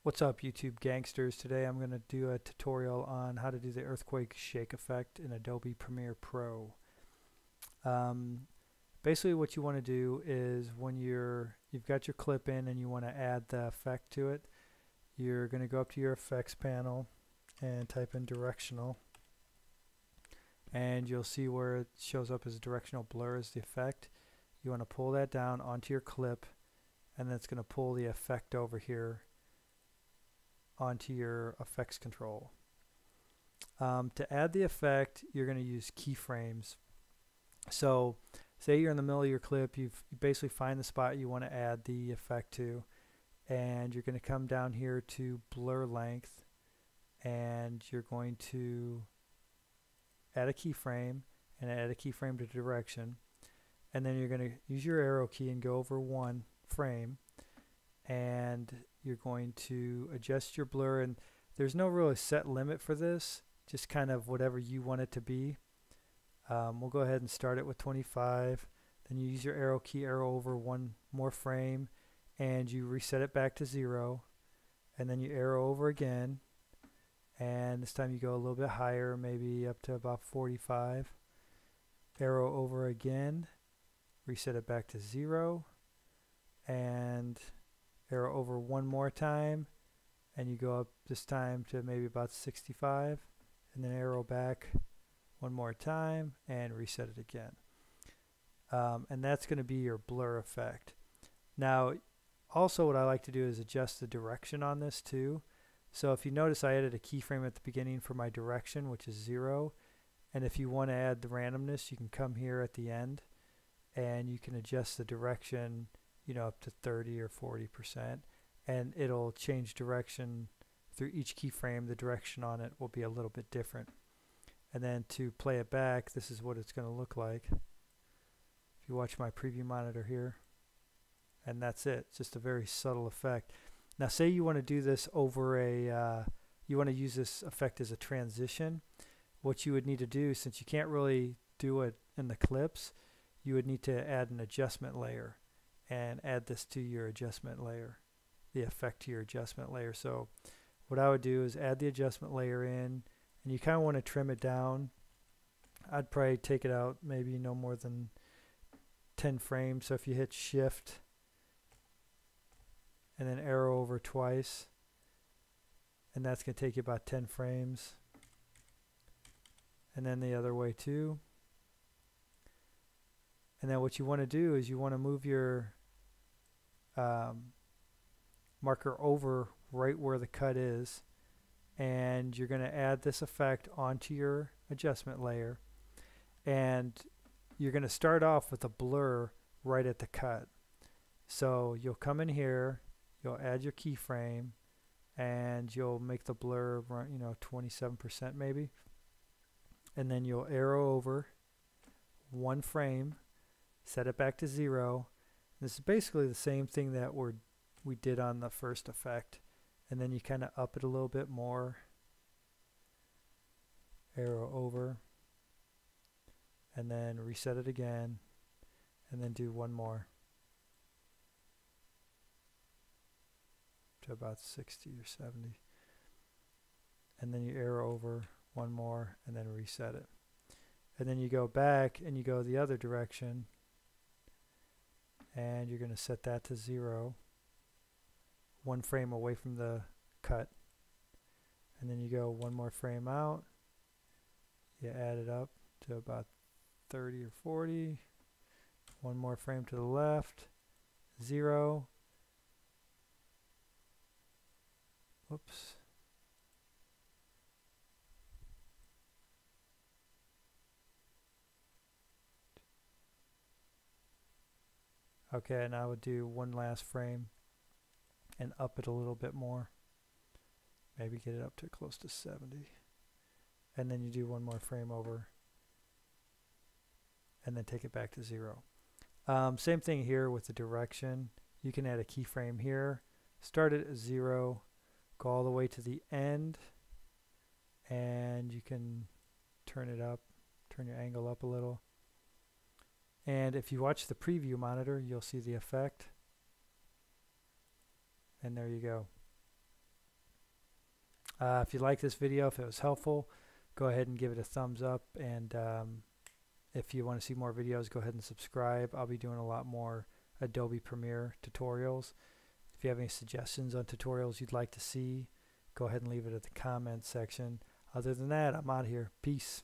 What's up, YouTube gangsters? Today I'm going to do a tutorial on how to do the earthquake shake effect in Adobe Premiere Pro. Um, Basically what you want to do is when you've got your clip in and you want to add the effect to it, you're going to go up to your effects panel and type in directional, and you'll see where it shows up as directional blur as the effect. You want to pull that down onto your clip, and that's going to pull the effect over here onto your effects control. To add the effect, you're going to use keyframes. So say you're in the middle of your clip, you basically find the spot you want to add the effect to, and you're going to come down here to blur length, and you're going to add a keyframe and add a keyframe to direction, and then you're going to use your arrow key and go over one frame, and you're going to adjust your blur, and there's no really set limit for this, just kind of whatever you want it to be. We'll go ahead and start it with 25. Then you use your arrow key, arrow over one more frame, and you reset it back to 0, and then you arrow over again, and this time you go a little bit higher, maybe up to about 45. Arrow over again, reset it back to 0, and arrow over one more time, and you go up this time to maybe about 65, and then arrow back one more time and reset it again. And that's going to be your blur effect. Now also what I like to do is adjust the direction on this too. So if you notice, I added a keyframe at the beginning for my direction, which is 0, and if you want to add the randomness, you can come here at the end and you can adjust the direction, you know, up to 30 or 40%, and it'll change direction through each keyframe. The direction on it will be a little bit different. And then to play it back, this is what it's going to look like. If you watch my preview monitor here, and that's it. It's just a very subtle effect. Now say you want to do this over you want to use this effect as a transition. What you would need to do, since you can't really do it in the clips, you would need to add an adjustment layer and add this to your adjustment layer, the effect to your adjustment layer. So what I would do is add the adjustment layer in, and you kind of want to trim it down. I'd probably take it out maybe no more than 10 frames. So if you hit shift and then arrow over twice, and that's going to take you about 10 frames, and then the other way too. And then what you want to do is you want to move your marker over right where the cut is, and you're going to add this effect onto your adjustment layer, and you're going to start off with a blur right at the cut. So you'll come in here, you'll add your keyframe, and you'll make the blur, you know, 27% maybe, and then you'll arrow over one frame, set it back to 0. This is basically the same thing that we did on the first effect, and then you kind of up it a little bit more, arrow over, and then reset it again, and then do one more to about 60 or 70, and then you arrow over one more and then reset it, and then you go back and you go the other direction, and you're going to set that to 0, one frame away from the cut, and then you go one more frame out, you add it up to about 30 or 40, one more frame to the left, 0, whoops, okay, and I would do one last frame and up it a little bit more, maybe get it up to close to 70, and then you do one more frame over and then take it back to 0. Same thing here with the direction. You can add a keyframe here, start it at 0, go all the way to the end, and you can turn it up, turn your angle up a little. And if you watch the preview monitor, you'll see the effect. And there you go. If you like this video, if it was helpful, go ahead and give it a thumbs up, and if you want to see more videos, go ahead and subscribe. I'll be doing a lot more Adobe Premiere tutorials. If you have any suggestions on tutorials you'd like to see, go ahead and leave it at the comments section. Other than that, I'm out of here. Peace.